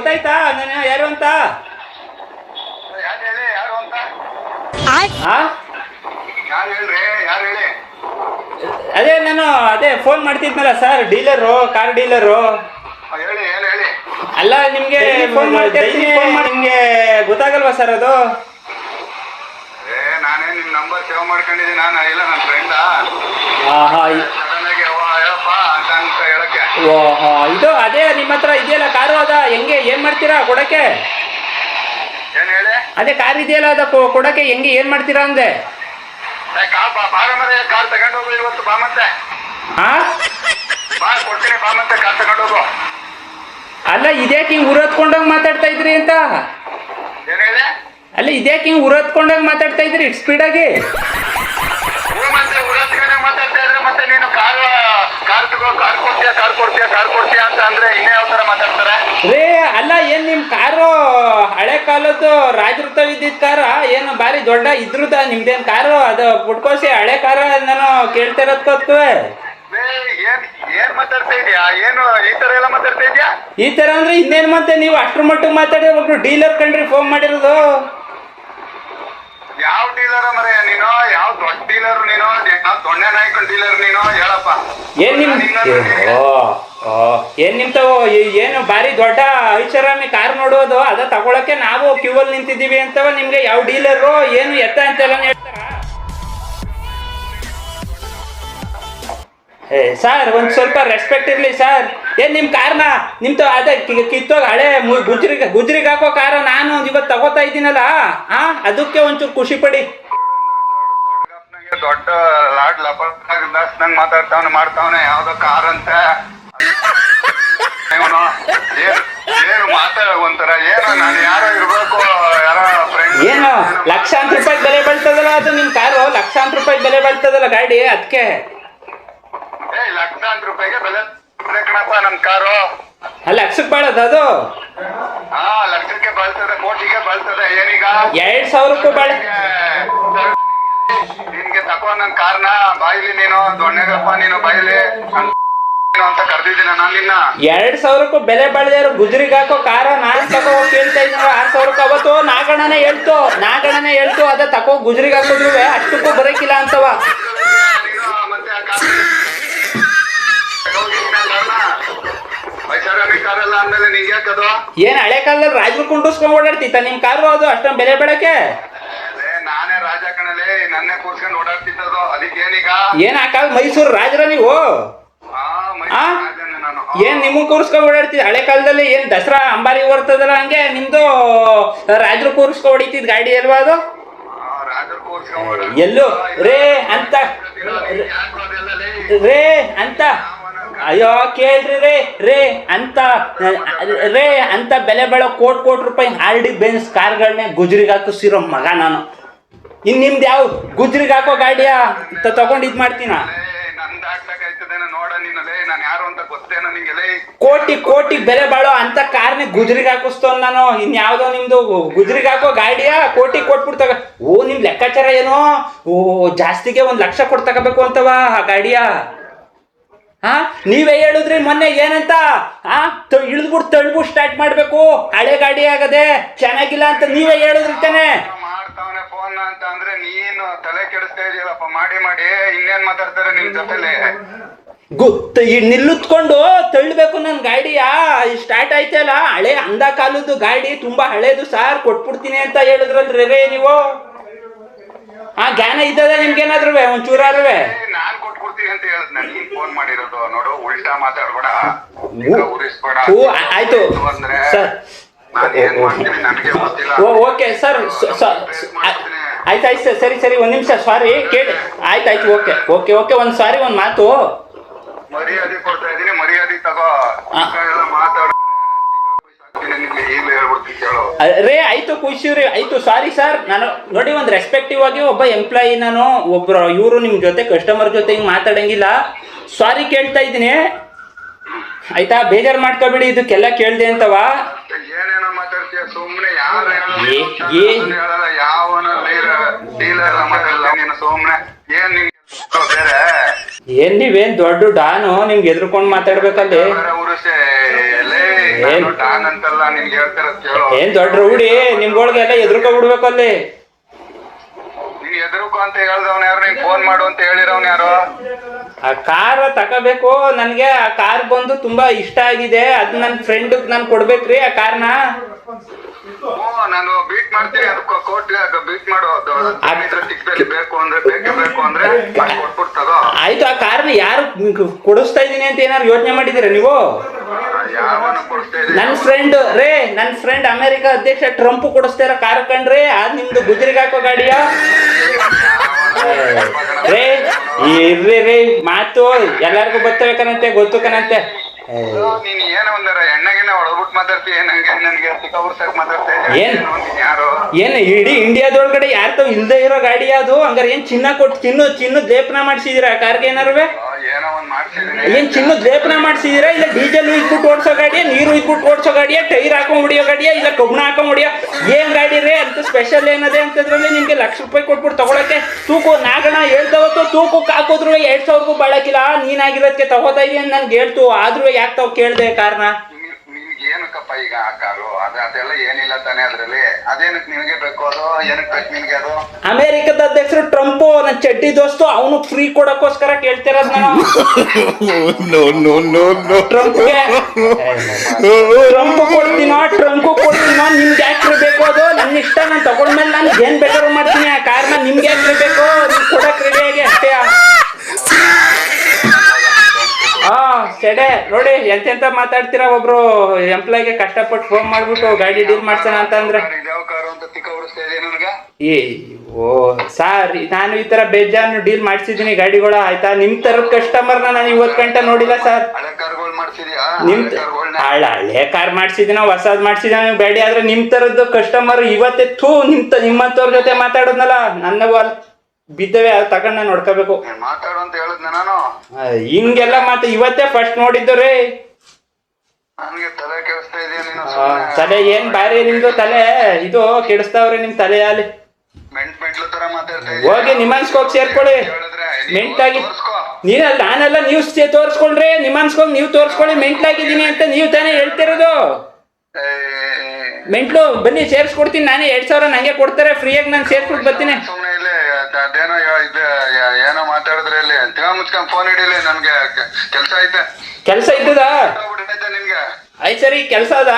ಗೊತ್ತಾಯ್ತಾ ನಾನು ಯಾರು ಅಂತ? ಯಾರು ಅಂತ? ಆ ಯಾರು ಹೇಳ್ರಿ? ಯಾರು ಹೇಳಿ? ಅದೇ ನಾನು ಫೋನ್ ಮಾಡ್ತಿದ್ನಲ್ಲ ಸರ್, ಡೀಲರು, ಕಾರ್ ಡೀಲರು. ಹೇಳಿ ಏನು ಹೇಳಿ? ಅಲ್ಲ ನಿಮ್ಗೆ ಫೋನ್ ಮಾಡ್ತೀನಿ, ನಿಮ್ಗೆ ಗೊತ್ತಾಗಲ್ವಾ ಸರ್ ಅದು? ನಾನೇ ನಿಮ್ ನಂಬರ್ ಸೇವ್ ಮಾಡ್ಕೊಂಡಿದ್ದೀನಿ. ನಾನು ಇಲ್ಲ ನನ್ನ ಫ್ರೆಂಡ ಸಡನ್ ಆಗಿ ಹೇಳಪ್ಪ ಅಂತ ಹೇಳಕ್ಕೆ. ಓಹೋ, ಇದು ಅದೇ ನಿಮ್ಮ ಹತ್ರ ಇದೆಯಲ್ಲ ಕಾರು, ಅದ ಹೆಂಗೆ ಏನ್ ಮಾಡ್ತೀರಾ ಕೊಡಕ್ಕೆ? ಏನ್ ಹೇಳಿ? ಅದೇ ಕಾರ್ ಇದೆಯಲ್ಲ ಅದ ಕೊಡಕ್ಕೆ ಹೆಂಗೆ ಏನ್ ಮಾಡ್ತೀರಾ ಅಂದೆ. ಕಾರ್ ತಗೊಂಡು ಹೋಗು ಇವತ್ತು, ಬಾ ಮತ್ತೆ. ಬಾ ಕೊಡ್ತೀನಿ, ಬಾ ಮತ್ತೆ ಕಾರ್ ತಗೊಂಡು ಹೋಗು. ಅಲ್ಲ ಇದ್ಯಾಕೆ ಹಿಂಗ್ ಉರತ್ಕೊಂಡೋಗಿ ಮಾತಾಡ್ತಾ ಇದ್ರಿ ಅಂತ? ಏನ್ ಹೇಳಿ? ಅಲ್ಲ ಇದ್ಯಾಕೆ ಹಿಂಗ್ ಉರತ್ಕೊಂಡೋಗಿ ಮಾತಾಡ್ತಾ ಇದ್ರಿ ಇಷ್ಟು ಸ್ಪೀಡಾಗಿ? ಮತ್ತೆ ಉರತ್ಕೊಂಡೆ ಮಾತಾಡ್ತಾ ಇದ್ರೆ ಮತ್ತೆ ನೀನು ಕಾರ್ ತಗೋ, ಕಾರ್ ಕೊಡ್ತೀಯ ಅಂತ ಅಂದ್ರೆ ಇನ್ನೇ ಯಾವ ತರ ಮಾತಾಡ್ತಾರೆ? ರೇ ಅಲ್ಲ ಏನ್ ನಿಮ್ ಕಾರು ಹಳೆ ಕಾಲದ್ದು ರಾಜಋತವಿದ್ದಿದ್ ಕಾರ ಏನು ಬಾರಿ ದೊಡ್ಡ ಇದ್ರದ? ನಿಮ್ದೇನ್ ಕಾರು ಅದು ಪುಟ್ಕೋಸಿ ಹಳೆ ಕಾರ ನಾನು ಕೇಳ್ತಾ ಇರೋದ್ಕೋತ್ಕುವೆ. ಏನ್ ಮಾತಾಡ್ತಾ ಇದೀಯಾ? ಏನು ಈ ತರ ಎಲ್ಲ ಮಾತಾಡ್ತಾ ಇದ್ಯಾ? ಈ ತರ ಅಂದ್ರೆ ಇನ್ನೇನ್ ಮತ್ತೆ ನೀವು ಅಷ್ಟ್ರ ಮಟ್ಟಿಗೆ ಮಾತಾಡಿ ಒಬ್ರು ಡೀಲರ್ ಕಂಡ್ರಿ ಫೋನ್ ಮಾಡಿರೋದು. ಯಾವ ಡೀಲರ್ ಮರೆಯ ನೀನು? ಯಾವ ದೊಡ್ಡ ಡೀಲರ್ ನೀನು? ದೊಣ್ಣೆ ನಾಯ್ಕನ್ ಡೀಲರ್ ನೀನು? ಹೇಳಪ್ಪ. ಏನ್ ನಿಮ್ ಏನ್ ನಿಮ್ತವು ಏನು ಬಾರಿ ದೊಡ್ಡ ಐಷಾರಾಮಿ ಕಾರ್ ನೋಡೋದು ಅದ ತಗೊಳಕ್ಕೆ ನಾವು ಕ್ಯೂ ಅಲ್ಲಿ ನಿಂತಿದ್ದೀವಿ ಅಂತವ. ನಿಮ್ಗೆ ಯಾವ ಡೀಲರು ಏನು ಎತ್ತ ಅಂತೆಲ್ಲ ಹೇಳ್ತಾರ? ಸರ್ ಒಂದ್ ಸ್ವಲ್ಪ ರೆಸ್ಪೆಕ್ಟ್ ಇರ್ಲಿ ಸರ್. ಏನ್ ನಿಮ್ ಕಾರ್ನ ನಿಮ್ದು ಅದೇ ಕಿತ್ತೋಗ ಹಳೆ ಗುಜ್ರಿಗೆ ಹಾಕೋ ಕಾರ ನಾನು ಇವತ್ತು ತಗೋತಾ ಇದ್ದೀನಲ್ಲ, ಅದಕ್ಕೆ ಒಂಚೂರು ಖುಷಿ ಪಡಿ. ದೊಡ್ಡ ಲಾಡ್ ಲಪಂಗ್ ಮಾತಾಡ್ತಾವನೆ ಮಾಡ್ತಾವನೆ ಯಾವ್ದೋ ಕಾರ್ ಅಂತ. ಏನು ಮಾತಾಡ ಒಂಥರ ಏನು? ನಾನು ಯಾರೋ ಇರ್ಬೇಕು, ಯಾರೋ ಫ್ರೆಂಡ್. ಏನು ಲಕ್ಷಾಂತರ ರೂಪಾಯಿ ಬೆಲೆ ಬೀಳ್ತದಲ್ಲ ಅದು ನಿಮ್ ಕಾರು? ಲಕ್ಷಾಂತರ ರೂಪಾಯಿ ಬೆಲೆ ಬೀಳ್ತದಲ್ಲ ಗಾಡಿ, ಅದಕ್ಕೆ. ಲಕ್ಷಾಂತರ ರೂಪಾಯಿಗೆ ಬೆಲೆ ಕಣಪ್ಪ ನಮ್ ಕಾರು. ಲಕ್ಷಕ್ಕೆ ಬಾಳದ ಅದು? ಲಕ್ಷಕ್ಕೆ ಬಾಳ್ತದೆ, ಕೋಟಿಗೆ ಬಾಳ್ತದೆ. ಏನೀಗ 2000 ಬಾಳ ನಿನ್ಗೆ ತಕೋ ನನ್ ಕಾರ್ನ. ಬಾಯಿಲಿ ನೀನು ದೊಣ್ಣೆಗಪ್ಪ, ನೀನು ಬಾಯಿಲಿ ಅಂತ ಕರ್ದಿದ್ದೀನ ನಾನು ನಿನ್ನ. 2000 ಬೆಲೆ ಬಾಳದೆ ಗುಜ್ರಿಗೆ ಹಾಕೋ ಕಾರ ನಾನ್ ತಗೋ ಕೇಳ್ತಾ ಇದ್ದೀನ. 6000 ಅವತ್ತು ನಾಗಣ್ಣನೇ ಹೇಳ್ತು ಅದ ತಕೋ ಗುಜ್ರಿಗೆ ಹಾಕೋದ್ರು ಅಷ್ಟಕ್ಕೂ ಬರಕಿಲ್ಲ ಅಂತವ. ಏನ್ ಹಳೆ ಕಾಲದಲ್ಲಿ ರಾಜರು ಕುಂಡಿಸ್ಕೊಂಡ್ ಓಡಾಡ್ತಿತ್ತ ನಿಮ್ ಕಾರು? ಅದು ಅಷ್ಟೊಂದು ಬೆಲೆ ಬೆಳಕೆ? ನಾನೇ ರಾಜ ಕಣಲೆ, ನನ್ನೇ ಕೂರ್ಸ್ಕೊಂಡು ಓಡಾಡ್ತಿದ್ದದು. ಅದಕ್ಕೇನೀಗ? ಏನ್ ಆ ಕಾಲ ಮೈಸೂರು ರಾಜರ ನೀವು? ಏನ್ ನಿಮಗ್ ಕೂರ್ಸ್ಕೊಂಡ್ ಓಡಾಡ್ತಿದ್ ಹಳೆ ಕಾಲದಲ್ಲಿ? ಏನ್ ದಸರಾ ಅಂಬಾರಿ ಬರ್ತದಲ್ಲ ಹಂಗೆ ನಿಮ್ದು ರಾಜರು ಕೂರ್ಸ್ಕೊಂಡ್ ಹೊಡಿತಿದ್ ಗಾಡಿ ಅಲ್ವಾ ಅದು? ಎಲ್ಲೂ ರೇ ಅಂತ ಅಯ್ಯೋ ಕೇಳ್ರಿ ರೇ ಅಂತ ಬೆಲೆ ಬಾಳೋ ಕೋಟಿ ರೂಪಾಯಿ ಆರ್ಡಿ ಬೆನ್ಸ್ ಕಾರ್ಗಳನ್ನೇ ಗುಜ್ರಿಗೆ ಹಾಕಿಸಿರೋ ಮಗ ನಾನು. ಇನ್ ನಿಮ್ದು ಯಾವ ಗುಜ್ರಿಗೆ ಹಾಕೋ ಗಾಡಿಯಾ ತಗೊಂಡ್ ಇದ್ ಮಾಡ್ತೀನ? ಕೋಟಿ ಬೆಲೆ ಬಾಳೋ ಅಂತ ಕಾರ್ನೆ ಗುಜ್ರಿಗೆ ಹಾಕಿಸ್ತೋ ನಾನು. ಇನ್ ಯಾವ್ದೋ ನಿಮ್ದು ಗುಜ್ರಿಗೆ ಹಾಕೋ ಗಾಡಿಯಾ ಕೋಟಿ ಕೊಟ್ಬಿಡ್ತಾಗ. ನಿಮ್ ಲೆಕ್ಕಾಚಾರ ಏನೋ ಜಾಸ್ತಿಗೆ 1 ಲಕ್ಷ ಕೊಟ್ಟು ತಗೋಬೇಕು ಅಂತವ ಆ ಗಾಡಿಯಾ? ನೀವೇ ಹೇಳಿದ್ರಿ ಮೊನ್ನೆ ಏನಂತ? ಇಳಿದ್ಬಿಟ್ಟು ತಳ್ಬಿಟ್ಟು ಸ್ಟಾರ್ಟ್ ಮಾಡ್ಬೇಕು, ಹಳೆ ಗಾಡಿ ಆಗದೆ ಚೆನ್ನಾಗಿಲ್ಲ ಅಂತ ನೀವೇ ಹೇಳಿದ್ರಿ ತಾನೆ. ಮಾಡ್ತಾವನೆ ಫೋನ್ ಅಂತ ಅಂದ್ರೆ ನೀನು ತಲೆ ಕೆಡಿಸ್ತಾ ಇದೀಯಲ್ಲಪ್ಪ ಮಾಡಿ ಇನ್ನೇನ್ ಮಾತಾಡ್ತಾರೆ ನಿಮ್ ಜೊತೆಲಿ? ನಿಲ್ಲುತ್ಕೊಂಡು ತಳ್ಬೇಕು ನನ್ ಗಾಡಿಯಾ? ಸ್ಟಾರ್ಟ್ ಆಯ್ತಲ್ಲ, ಹಳೆ ಅಂದ ಕಾಲದ್ದು ಗಾಡಿ, ತುಂಬಾ ಹಳೇದು ಸಾರ್, ಕೊಟ್ಬಿಡ್ತೀನಿ ಅಂತ ಹೇಳಿದ್ರಲ್ರಿ ರೇ ನೀವು. ಜ್ಞಾನ ಇದ್ದದ ನಿಮ್ಗೇನಾದ್ರು ಒಂಚೂರಾರುವೆ? ನಾನ್ ಕೊಟ್ಬಿಡ್ತೀನಿ ಅಂತ ಹೇಳಿದ್ ನೀನ್ ಫೋನ್ ಮಾಡಿರೋದು ನೋಡು. ಉಲ್ಟಾ ಮಾತಾಡ್ಬೇಡ, ಉರಿಸ್ಬೇಡ. ಆಯ್ತು ಸರ್, ಓಕೆ ಸರ್, ಆಯ್ತಾಯ್ತು ಸರಿ 1 ನಿಮಿಷ ಸಾರಿ ಕೇಳಿ. ಆಯ್ತಾಯ್ತು ಓಕೆ ಒಂದ್ ಸಾರಿ ಒಂದ್ ಮಾತು. ಮರ್ಯಾದೆ ಕೊಡ್ತಾ ಇದೀನಿ, ಮರ್ಯಾದೆ ತಗೋ. ಮಾತಾಡ ರೇ ಆಯ್ತು ಖುಷಿ ಆಯ್ತು. ಸಾರಿ ಸರ್, ನಾನು ನೋಡಿ ಒಂದು ರೆಸ್ಪೆಕ್ಟಿವ್ ಆಗಿ ಒಬ್ಬ ಎಂಪ್ಲಾಯಿ, ನಾನು ಒಬ್ರು ಇವರು ನಿಮ್ ಜೊತೆ ಕಸ್ಟಮರ್ ಜೊತೆ ಹಿಂಗ್ ಮಾತಾಡಂಗಿಲ್ಲ. ಸಾರಿ ಕೇಳ್ತಾ ಇದ್ದೀನಿ ಆಯ್ತಾ? ಬೇಜಾರು ಮಾಡ್ಕೋಬೇಡಿ, ಇದಕ್ಕೆಲ್ಲ ಕೇಳ್ದೆ ಅಂತವ. ಏನೇನೋ ಮಾತಾಡ್ತೀಯ ಸುಮ್ನೆ. ಏನ್ ನೀವೇನ್ ದೊಡ್ಡ ಡಾನು, ನಿಮ್ಗೆ ಎದ್ರುಕೊಂಡ್ ಮಾತಾಡ್ಬೇಕಲ್ಲಿ. ನಾನು ಡಾನ್ ಅಂತಲ್ಲ ನಿನ್ಗೆ ಹೇಳ್ತಿರೋದ್ ಕೇಳು. ಏನ್ ದೊಡ್ಡ ರೂಢಿ ನಿಮ್ಗೊಳಗೆಲ್ಲ ಎದುರ್ಕೊ ಬಿಡ್ಬೇಕು ಅಲ್ಲಿ. ನೀನ್ ಎದುರುಕು ಅಂತ ಹೇಳ್ದವ್ನ ಯಾರು, ನಿಂಗೆ ಫೋನ್ ಮಾಡು ಅಂತ ಹೇಳಿರೋನ್ ಯಾರು? ಆ ಕಾರ್ ತಗೋಬೇಕು ನನ್ಗೆ. ಆ ಕಾರ್ ಬಂದು ತುಂಬಾ ಇಷ್ಟ ಆಗಿದೆ, ಅದ್ ನನ್ ಫ್ರೆಂಡ್ ನಾನ್ ಕೊಡ್ಬೇಕ್ರಿ ಆ ಕಾರ್ನ. ನಾನು ಬೀಟ್ ಮಾಡ್ತೀನಿ, ಅದಕ್ಕೆ ಕೋರ್ಟ್ ಬೀಟ್ ಮಾಡೋ ಸಿಕ್ದಲ್ಲಿ ಬೇಕು ಅಂದ್ರೆ ಬೇಕೇ ಬೇಕು ಅಂದ್ರೆ ಕೊಟ್ಬಿಡ್ತದೋ. ಆಯ್ತು, ಆ ಕಾರ್ನ ಯಾರು ಕೊಡಿಸ್ತಾ ಇದೀನಿ ಅಂತ ಏನಾರು ಯೋಚನೆ ಮಾಡಿದೀರ ನೀವು? ಯಾವನು ಕೊಡಿಸ್ತಾ ಇದ್ದೀನಿ. ನನ್ ಫ್ರೆಂಡ್ ಅಮೆರಿಕ ಅಧ್ಯಕ್ಷ ಟ್ರಂಪ್ ಕೊಡಿಸ್ತಾ ಇರೋ ಕಾರ್ ಕಂಡ್ರಿ, ಅದ್ ನಿಮ್ದು ಗುಜರಿಗೆ ಹಾಕೋ ಗಾಡಿಯ ರೇ. ಇರ್ರಿ ರೇ, ಮಾತು ಎಲ್ಲಾರ್ಗು ಬರ್ತವೆ ಕನಂತೆ, ಗೊತ್ತು ಕನಂತೆ. ನೀನ್ ಏನೋ ಒಂದರ ಎಣ್ಣೆಗಿನ ಹೊಡಬಿಟ್ಟು ಮಾತಾಡ್ತೀಯ, ನನ್ಗೆ ಸಿಕ್ಕಾಬಿಡ್ಸಕ್ ಮಾತಾಡ್ತಾ ಯಾರು? ಏನ್ ಇಡೀ ಇಂಡಿಯಾದೊಳಗಡೆ ಯಾರ ತಾವ್ ಇಲ್ದೇ ಇರೋ ಗಾಡಿ ಅದು? ಹಂಗಾರ ಏನ್ ಚಿನ್ನ ಕೊಟ್ಟು ಚಿನ್ನದ ಲೇಪನ ಮಾಡ್ಸಿದೀರ ಆ ಕಾರ್ಗೆ? ಏನಾರು ಏನೋ ಒಂದ್ ಮಾಡ್ಸಿದೀನಿ. ಏನ್ ಚಿನ್ನದ ಲೇಪನ ಮಾಡ್ಸಿದೀರಾ? ಇಲ್ಲ ಡೀಸೆಲ್ ಇಟ್ಬಿಟ್ಟು ಓಡಿಸೋ ಗಾಡಿಯ, ನೀರು ಇಟ್ಬಿಟ್ಟು ಓಡಿಸೋ ಗಾಡಿಯ, ಟೈರ್ ಹಾಕೊಂಡ್ ಹೊಡಿಯೋ ಗಾಡಿಯ, ಇಲ್ಲ ಕಬ್ಬಣ ಹಾಕೊಂಡ್ ಹೊಡಿಯೋ ಏನ್ ಗಾಡಿ ರೇ? ಅಂತ ಸ್ಪೆಷಲ್ ಏನದೆ ಅಂತದ್ರಲ್ಲಿ ನಿಮ್ಗೆ ₹1,00,000 ಕೊಟ್ಬಿಟ್ಟು ತಗೊಳಕ್ಕೆ ತೂಕು ನಾಗಣ ಹೇಳ್ತಾವತ್ತು. ತೂಕಕ್ಕೆ ಹಾಕೋದ್ರು 2,000ಗೂ ಬಾಳಕಿಲ್ಲ. ನೀನಾಗಿರೋದಕ್ಕೆ ತಗೋತಾ ಇದೀಯ ಅಂತ ನನ್ಗೆ ಹೇಳ್ತು, ಆದ್ರೂ ಯಾಕೆ ತಾವ್ ಕೇಳ್ದೆ ಕಾರಣ? ಏನಕ್ಕಪ್ಪ ಈಗ ಆ ಕಾರು? ಅದೆಲ್ಲ ಏನಿಲ್ಲ ತಾನೇ ಅದ್ರಲ್ಲಿ. ಅದೇನಕ್ ನಿನಗೆ ಬೇಕು? ಅದು ಏನಕ್ ಬೇಕು ನಿನ್ಗೆ? ಅದು ಅಮೆರಿಕದ ಅಧ್ಯಕ್ಷರು ಟ್ರಂಪ್ ನನ್ನ ಚಡ್ಡಿ ದೋಸ್ತು, ಅವನು ಫ್ರೀ ಕೊಡಕ್ಕೋಸ್ಕರ ಕೇಳ್ತಿರೋದ್ ನಾನು. ಟ್ರಂಪ್ಗೆ ಟ್ರಂಪ್ ಕೊಡ್ತೀನೋ ನಿಮ್ಗೆ ಯಾಕ್ರಿ ಬೇಕು? ಅದು ನನ್ನ ಇಷ್ಟ, ನಾನು ತಗೊಂಡ್ಮೇಲೆ ನಾನು ಏನ್ ಬೇಕಾದ್ರೂ ಮಾಡ್ತೀನಿ. ಆ ಕಾರ್ನ ನಿಮ್ಗೆ ಯಾಕ್ರಿ ಬೇಕು? ನೀವು ಕೊಡಕ್ ರೆಡಿಯಾಗಿ ಅಷ್ಟೇ. ಸೆಡೆ ನೋಡಿ ಎಂತೆಂತ ಮಾತಾಡ್ತೀರಾ. ಒಬ್ರು ಎಂಪ್ಲಾಯ್ಗೆ ಕಷ್ಟಪಟ್ಟು ಫೋನ್ ಮಾಡ್ಬಿಟ್ಟು ಗಾಡಿ ಡೀಲ್ ಮಾಡ್ಸೋಣ ಅಂತ ಅಂದ್ರೆ ಓ ಸಾರ್, ನಾನು ಈ ತರ ಬೇಜಾನು ಡೀಲ್ ಮಾಡ್ಸಿದೀನಿ ಗಾಡಿಗಳ, ಆಯ್ತಾ? ನಿಮ್ ತರದ ಕಸ್ಟಮರ್ನ ನಾನು 50 ಗಂಟೆ ನೋಡಿಲ್ಲ ಸರ್. ನಿಮ್ ಹಳೆ ಕಾರ್ ಮಾಡ್ಸಿದಿನ, ಹೊಸದ್ ಮಾಡ್ಸಿದ ಗಾಡಿ, ಆದ್ರೆ ನಿಮ್ ತರದ್ದು ಕಸ್ಟಮರ್ ಇವತ್ತೇ ನಿಮ್ಮಂತವ್ರ ಜೊತೆ ಮಾತಾಡೋದ್ನಲ್ಲ, ನನ್ನ ಬಿದ್ದವೆ ತಗೊಂಡ್ ನಾನು ನೋಡ್ಕೋಬೇಕು. ಹಿಂಗೆಲ್ಲ ಇವತ್ತೇ ಫಸ್ಟ್ ನೋಡಿದ್ದು ರೀ. ತಲೆ ಏನ್ ಬಾರಿ ನಿಮ್ದು ತಲೆ, ಇದು ಕೆಡಿಸ್ತಾವ್ರಿ ನಿಮ್ ತಲೆ. ಅಲ್ಲಿ ಹೋಗಿ ನಿಮ್ಮನ್ಸ್ಕೋಗಿ ಸೇರ್ಕೊಳ್ಳಿ. ಮೆಂಟ್ಲಾಗಿ ನೀನಲ್ಲ, ನಾನೆಲ್ಲ ನೀವು ತೋರ್ಸ್ಕೊಂಡ್ರಿ, ನಿಮ್ಮನ್ಸ್ಕೋಗಿ ನೀವು ತೋರ್ಸ್ಕೊಳ್ಳಿ. ಮೆಂಟ್ಲಾಗಿದ್ದೀನಿ ಅಂತ ನೀವು ತಾನೇ ಹೇಳ್ತಿರೋದು. ಮೆಂಟ್ಲು ಬನ್ನಿ ಸೇರ್ಸ್ಕೊಡ್ತೀನಿ ನಾನೇ. 2,000 ನಂಗೆ ಕೊಡ್ತಾರೆ ಫ್ರೀಯಾಗಿ, ನಾನು ಸೇರ್ಸ್ಬಿಟ್ಟು ಬರ್ತೀನಿ. ಅದೇನೋ ಏನೋ ಮಾತಾಡಿದ್ರೆ ಇಲ್ಲಿ ಮುಚ್ಕೊಂಡ್ ಫೋನ್ ಹಿಡಿಲಿ, ನನ್ಗೆ ಕೆಲ್ಸ ಐತೆ. ಕೆಲ್ಸ ಇದ್ದದ? ನಿಮ್ಗೆ ಆಯ್ತು ಸರಿ, ಕೆಲ್ಸ ಅದ.